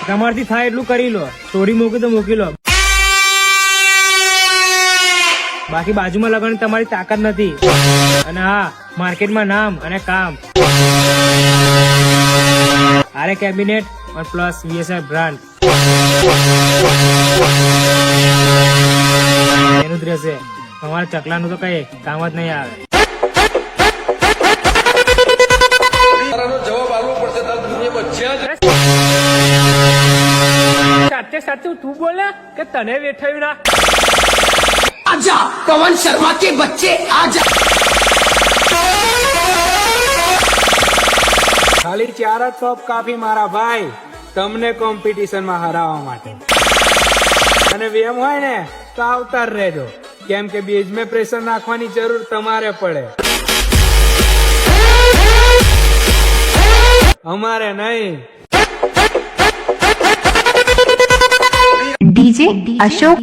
તમારથી થાય એટલું કરી લો. સ્ટોરી મૂકી તો મૂકી લો, બાકી બાજુમાં લગાવવાની તમારી તાકાત નથી. અને હા, માર્કેટમાં નામ અને કામ. આરે કેબિનેટ પ્લસ VSR બ્રાન્ડ એનું જ રહેશે. તમારા ચકલાનું તો કઈ કામ જ નહીં આવે. જવાબ આપવો પડશે. સાચે સાચું તું બોલે કે તને વેઠાયું ના? आजा पवन शर्मा के बच्चे आजा। ખાલી 4 જ કપ કાફી મારા ભાઈ, તમને કોમ્પિટિશન માં હરાવવા માટે. અને વેમ હોય ને તો આવતા રહેજો, કેમ કે બીજ મેં પ્રેશર નાખવાની જરૂર તમારે પડે, અમારે નહીં. DJ Ashok